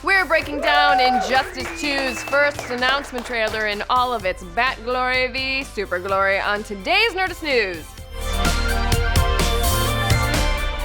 We're breaking down Injustice 2's first announcement trailer in all of its Bat Glory v Super Glory on today's Nerdist News.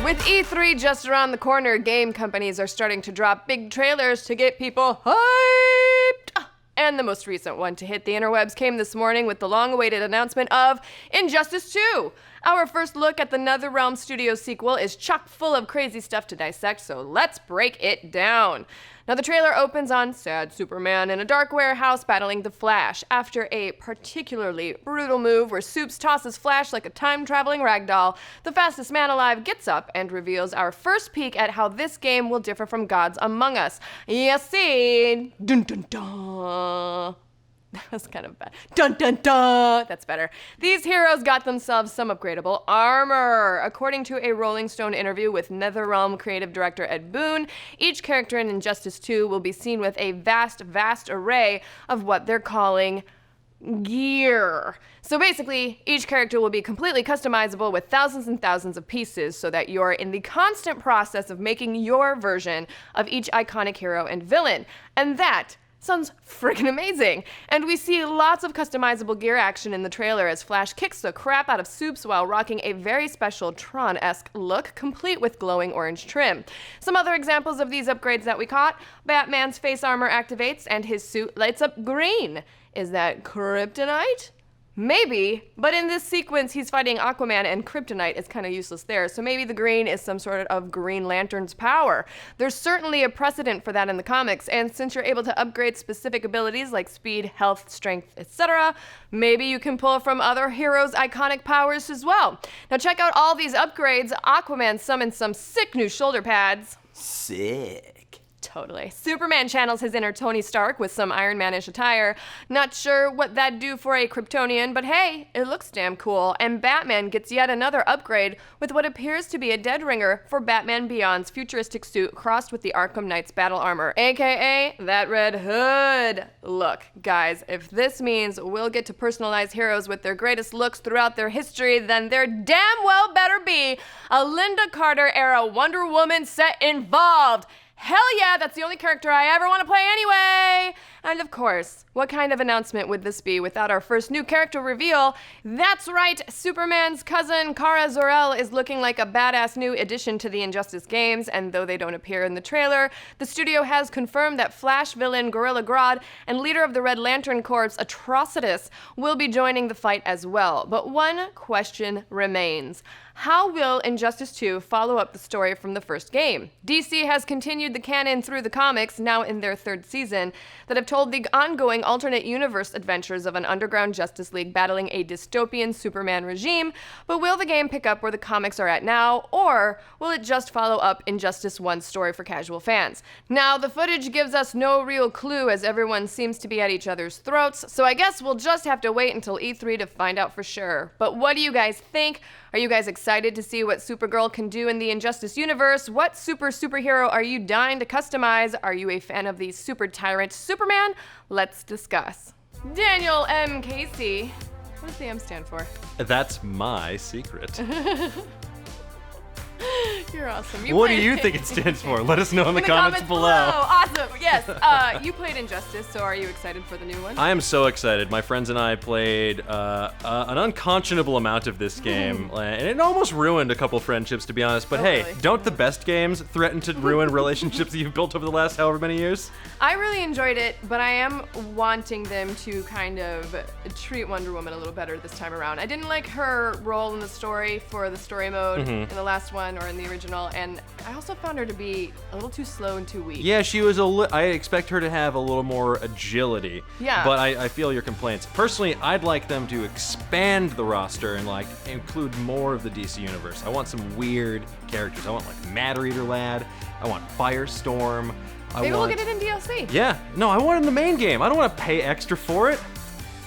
With E3 just around the corner, game companies are starting to drop big trailers to get people hyped. And the most recent one to hit the interwebs came this morning with the long-awaited announcement of Injustice 2. Our first look at the NetherRealm Studios sequel is chock full of crazy stuff to dissect, so let's break it down. Now, the trailer opens on sad Superman in a dark warehouse battling the Flash after a particularly brutal move where Supes tosses Flash like a time-traveling ragdoll. The fastest man alive gets up and reveals our first peek at how this game will differ from Gods Among Us. Yes, see? Dun dun dun. That was kind of bad. Dun dun dun! That's better. These heroes got themselves some upgradable armor. According to a Rolling Stone interview with NetherRealm creative director Ed Boon, each character in Injustice 2 will be seen with a vast array of what they're calling gear. So basically, each character will be completely customizable with thousands and thousands of pieces so that you're in the constant process of making your version of each iconic hero and villain. And that sounds freaking amazing. And we see lots of customizable gear action in the trailer as Flash kicks the crap out of Supes while rocking a very special Tron-esque look, complete with glowing orange trim. Some other examples of these upgrades that we caught: Batman's face armor activates and his suit lights up green. Is that kryptonite? Maybe, but in this sequence, he's fighting Aquaman, and kryptonite is kind of useless there, so maybe the green is some sort of Green Lantern's power. There's certainly a precedent for that in the comics, and since you're able to upgrade specific abilities like speed, health, strength, etc., maybe you can pull from other heroes' iconic powers as well. Now check out all these upgrades. Aquaman summons some sick new shoulder pads. Sick. Totally. Superman channels his inner Tony Stark with some Iron Man-ish attire. Not sure what that'd do for a Kryptonian, but hey, it looks damn cool. And Batman gets yet another upgrade with what appears to be a dead ringer for Batman Beyond's futuristic suit crossed with the Arkham Knight's battle armor, aka that red hood. Look, guys, if this means we'll get to personalize heroes with their greatest looks throughout their history, then there damn well better be a Linda Carter-era Wonder Woman set involved. Hell yeah, that's the only character I ever want to play anyway! And of course, what kind of announcement would this be without our first new character reveal? That's right, Superman's cousin, Kara Zor-El, is looking like a badass new addition to the Injustice games, and though they don't appear in the trailer, the studio has confirmed that Flash villain Gorilla Grodd and leader of the Red Lantern Corps, Atrocitus, will be joining the fight as well. But one question remains. How will Injustice 2 follow up the story from the first game? DC has continued the canon through the comics, now in their third season, that have told the ongoing alternate universe adventures of an underground Justice League battling a dystopian Superman regime, but will the game pick up where the comics are at now, or will it just follow up Injustice 1's story for casual fans? Now, the footage gives us no real clue as everyone seems to be at each other's throats, so I guess we'll just have to wait until E3 to find out for sure. But what do you guys think? Are you guys excited to see what Supergirl can do in the Injustice universe? What superhero are you dying to customize? Are you a fan of the super tyrant Superman? Let's discuss. Daniel M. Casey. What does the M stand for? That's my secret. You're awesome. What do you think it stands for? Let us know in the comments below. Awesome. Yes. You played Injustice, so are you excited for the new one? I am so excited. My friends and I played an unconscionable amount of this game, and it almost ruined a couple friendships, to be honest. But hey, really? Don't the best games threaten to ruin relationships that you've built over the last however many years? I really enjoyed it, but I am wanting them to kind of treat Wonder Woman a little better this time around. I didn't like her role in the story for the story mode in the last one or in the original, and I also found her to be a little too slow and too weak. Yeah, she was I expect her to have a little more agility. Yeah. But I feel your complaints. Personally, I'd like them to expand the roster and like include more of the DC universe. I want some weird characters. I want like Matter Eater Lad. I want Firestorm. Maybe we'll get it in DLC. Yeah. No, I want it in the main game. I don't want to pay extra for it.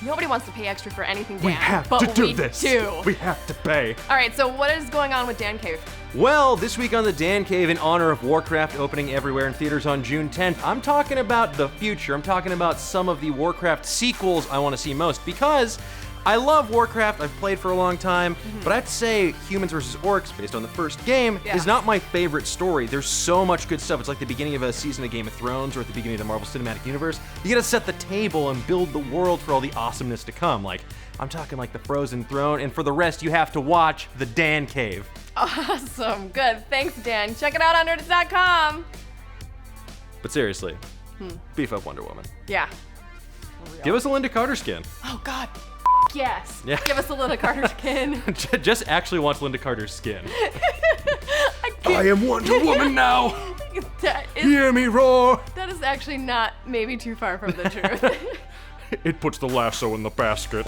Nobody wants to pay extra for anything, Dan. We have but to do we this. Do. We have to pay. All right, so what is going on with Dan Cave? Well, this week on the Dan Cave, in honor of Warcraft opening everywhere in theaters on June 10th, I'm talking about the future. I'm talking about some of the Warcraft sequels I want to see most, because I love Warcraft. I've played for a long time, but I have to say, Humans vs. Orcs, based on the first game, is not my favorite story. There's so much good stuff. It's like the beginning of a season of Game of Thrones or at the beginning of the Marvel Cinematic Universe. You gotta set the table and build the world for all the awesomeness to come. Like, I'm talking like the Frozen Throne, and for the rest, you have to watch The Dan Cave. Awesome. Good. Thanks, Dan. Check it out on Nerdist.com. But seriously, beef up Wonder Woman. Yeah. Give us a Linda Carter skin. Oh, God. Yes. Yeah. Give us a Linda Carter skin. Just actually watch Linda Carter's skin. I am Wonder Woman now. Hear me roar. That is actually not maybe too far from the truth. It puts the lasso in the basket.